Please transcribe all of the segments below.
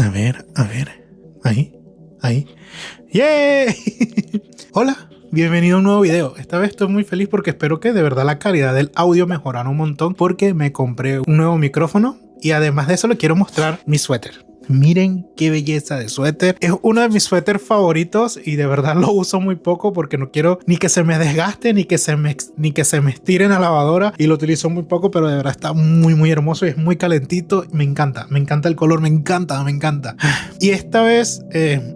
A ver. Ahí. ¡Yay! Hola, bienvenido a un nuevo video. Esta vez estoy muy feliz porque espero que de verdad la calidad del audio mejorara un montón porque me compré un nuevo micrófono y además de eso le quiero mostrar mi suéter. Miren qué belleza de suéter. Es uno de mis suéteres favoritos y de verdad lo uso muy poco porque no quiero ni que se me desgaste ni que se me estire en la lavadora, y lo utilizo muy poco, pero de verdad está muy hermoso y es muy calentito. Me encanta el color, me encanta. Y esta vez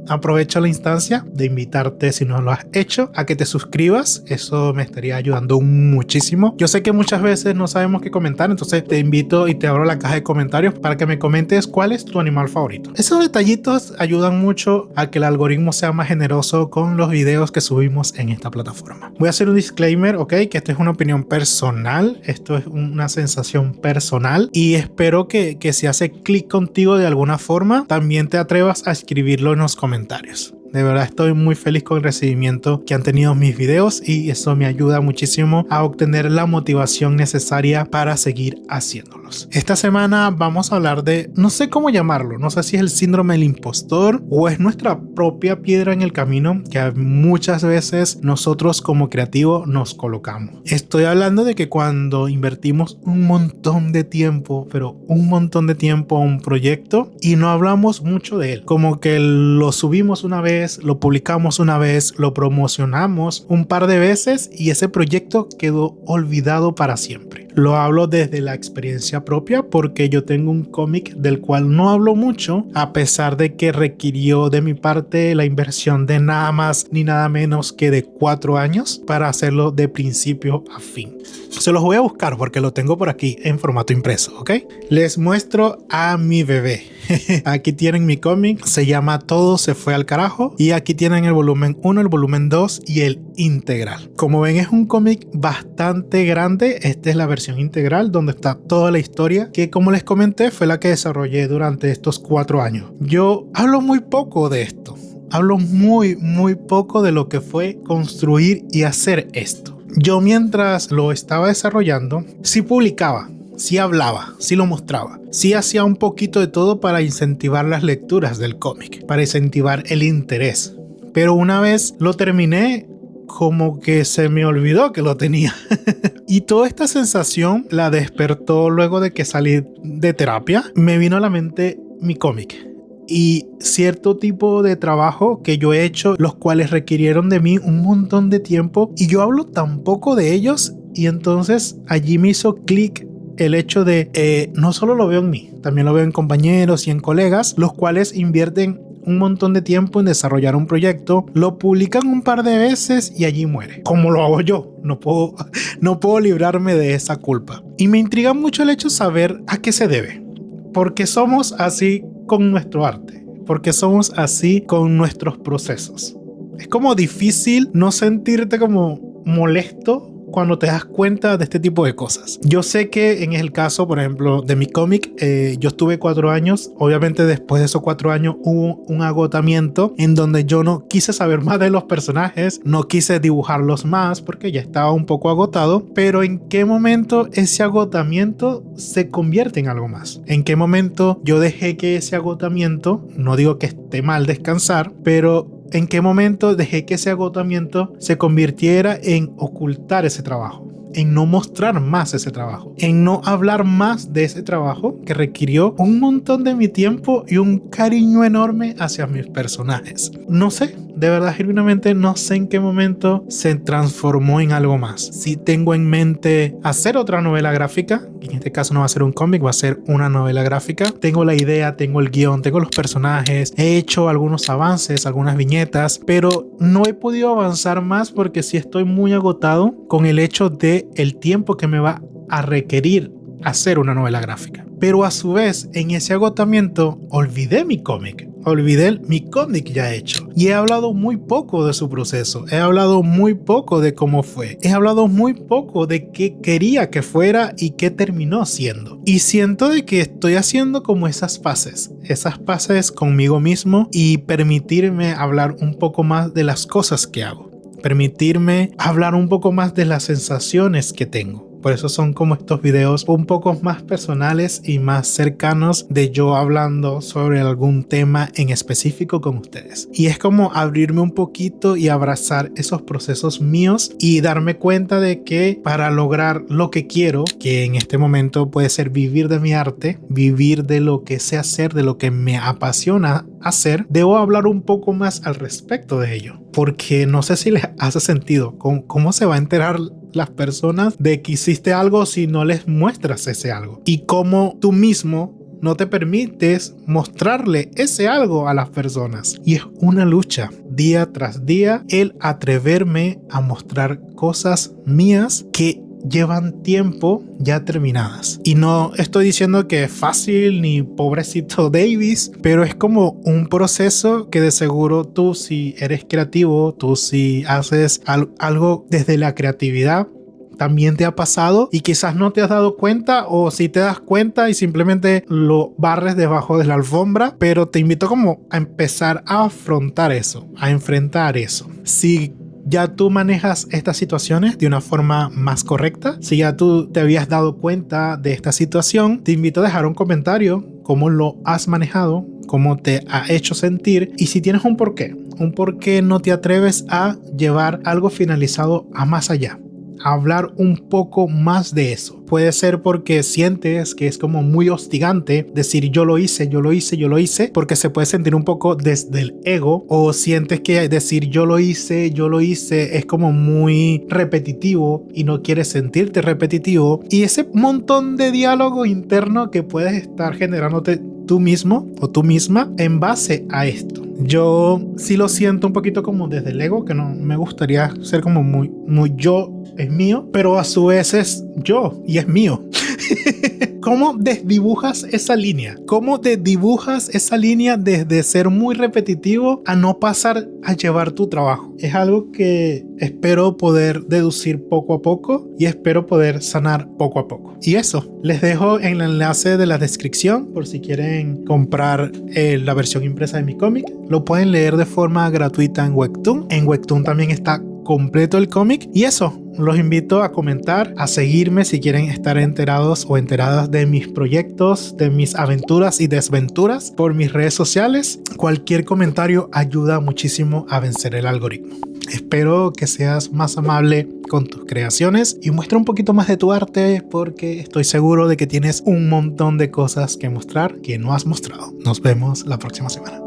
aprovecho la instancia de invitarte, si no lo has hecho, a que te suscribas. Eso me estaría ayudando muchísimo. Yo sé que muchas veces no sabemos qué comentar, entonces te invito y te abro la caja de comentarios para que me comentes cuál es tu animal favorito. Esos detallitos ayudan mucho a que el algoritmo sea más generoso con los videos que subimos en esta plataforma. Voy a hacer un disclaimer, ok, que esto es una opinión personal, esto es una sensación personal y espero que si hace clic contigo de alguna forma, también te atrevas a escribirlo en los comentarios. De verdad estoy muy feliz con el recibimiento que han tenido mis videos y eso me ayuda muchísimo a obtener la motivación necesaria para seguir haciéndolos. Esta semana vamos a hablar de, no sé cómo llamarlo, no sé si es el síndrome del impostor o es nuestra propia piedra en el camino que muchas veces nosotros como creativos nos colocamos. Estoy hablando de que cuando invertimos un montón de tiempo, pero un montón de tiempo a un proyecto y no hablamos mucho de él, como que lo subimos una vez, lo publicamos una vez, lo promocionamos un par de veces y ese proyecto quedó olvidado para siempre. Lo hablo desde la experiencia propia porque yo tengo un cómic del cual no hablo mucho, a pesar de que requirió de mi parte la inversión de nada más ni nada menos que de 4 años para hacerlo de principio a fin. Se los voy a buscar porque lo tengo por aquí en formato impreso, ¿ok? Les muestro a mi bebé. Aquí tienen mi cómic, se llama Todo se fue al carajo, y aquí tienen el volumen 1, el volumen 2 y el integral. Como ven, es un cómic bastante grande. Esta es la versión integral donde está toda la historia que, como les comenté, fue la que desarrollé durante estos 4 años. Yo hablo muy poco de esto. Hablo muy poco de lo que fue construir y hacer esto. Yo mientras lo estaba desarrollando, sí publicaba, sí hablaba, sí lo mostraba, sí hacía un poquito de todo para incentivar las lecturas del cómic, para incentivar el interés. Pero una vez lo terminé, como que se me olvidó que lo tenía. Y toda esta sensación la despertó luego de que salí de terapia. Me vino a la mente mi cómic y cierto tipo de trabajo que yo he hecho, los cuales requirieron de mí un montón de tiempo y yo hablo tan poco de ellos, y entonces allí me hizo clic el hecho de no solo lo veo en mí, también lo veo en compañeros y en colegas, los cuales invierten un montón de tiempo en desarrollar un proyecto, lo publican un par de veces y allí muere. Como lo hago yo, no puedo librarme de esa culpa. Y me intriga mucho el hecho de saber a qué se debe. Porque somos así con nuestro arte, porque somos así con nuestros procesos. Es como difícil no sentirte como molesto cuando te das cuenta de este tipo de cosas. Yo sé que en el caso, por ejemplo, de mi cómic, yo estuve 4 años. Obviamente después de esos 4 años hubo un agotamiento en donde yo no quise saber más de los personajes, no quise dibujarlos más porque ya estaba un poco agotado. Pero ¿en qué momento ese agotamiento se convierte en algo más? ¿En qué momento yo dejé que ese agotamiento, no digo que esté mal descansar, pero ¿en qué momento dejé que ese agotamiento se convirtiera en ocultar ese trabajo? En no mostrar más ese trabajo, en no hablar más de ese trabajo que requirió un montón de mi tiempo y un cariño enorme hacia mis personajes. No sé, de verdad, genuinamente no sé en qué momento se transformó en algo más. Si tengo en mente hacer otra novela gráfica, en este caso no va a ser un cómic, va a ser una novela gráfica. Tengo la idea, tengo el guión, tengo los personajes, he hecho algunos avances, algunas viñetas, pero no he podido avanzar más porque sí estoy muy agotado con el hecho de el tiempo que me va a requerir hacer una novela gráfica. Pero a su vez, en ese agotamiento, olvidé mi cómic ya hecho. Y he hablado muy poco de su proceso. He hablado muy poco de cómo fue. He hablado muy poco de qué quería que fuera y qué terminó siendo. Y siento de que estoy haciendo como esas paces conmigo mismo y permitirme hablar un poco más de las cosas que hago. Permitirme hablar un poco más de las sensaciones que tengo. Por eso son como estos videos un poco más personales y más cercanos de yo hablando sobre algún tema en específico con ustedes. Y es como abrirme un poquito y abrazar esos procesos míos y darme cuenta de que para lograr lo que quiero, que en este momento puede ser vivir de mi arte, vivir de lo que sé hacer, de lo que me apasiona hacer, debo hablar un poco más al respecto de ello. Porque no sé si les hace sentido. ¿Cómo se va a enterar las personas de que hiciste algo si no les muestras ese algo? Y cómo tú mismo no te permites mostrarle ese algo a las personas. Y es una lucha día tras día el atreverme a mostrar cosas mías que llevan tiempo ya terminadas. Y no estoy diciendo que es fácil ni pobrecito Davis, pero es como un proceso que de seguro tú, si eres creativo, tú si haces algo desde la creatividad, también te ha pasado y quizás no te has dado cuenta, o si te das cuenta y simplemente lo barres debajo de la alfombra, pero te invito como a empezar a afrontar eso, a enfrentar eso. Si ya tú manejas estas situaciones de una forma más correcta, si ya tú te habías dado cuenta de esta situación, te invito a dejar un comentario, cómo lo has manejado, cómo te ha hecho sentir y si tienes un por qué no te atreves a llevar algo finalizado a más allá. Hablar un poco más de eso. Puede ser porque sientes que es como muy hostigante decir yo lo hice, porque se puede sentir un poco desde el ego, o sientes que decir yo lo hice es como muy repetitivo y no quieres sentirte repetitivo, y ese montón de diálogo interno que puedes estar generándote tú mismo o tú misma en base a esto. Yo sí lo siento un poquito como desde el ego, que no me gustaría ser como muy yo es mío, pero a su vez es yo y es mío. ¿Cómo desdibujas esa línea? ¿Cómo desdibujas esa línea desde ser muy repetitivo a no pasar a llevar tu trabajo? Es algo que espero poder deducir poco a poco y espero poder sanar poco a poco. Y eso, les dejo en el enlace de la descripción por si quieren comprar la versión impresa de mi cómic. Lo pueden leer de forma gratuita en Webtoon. En Webtoon también está completo el cómic. Y eso, los invito a comentar, a seguirme si quieren estar enterados o enteradas de mis proyectos, de mis aventuras y desventuras por mis redes sociales. Cualquier comentario ayuda muchísimo a vencer el algoritmo. Espero que seas más amable con tus creaciones y muestra un poquito más de tu arte, porque estoy seguro de que tienes un montón de cosas que mostrar que no has mostrado. Nos vemos la próxima semana.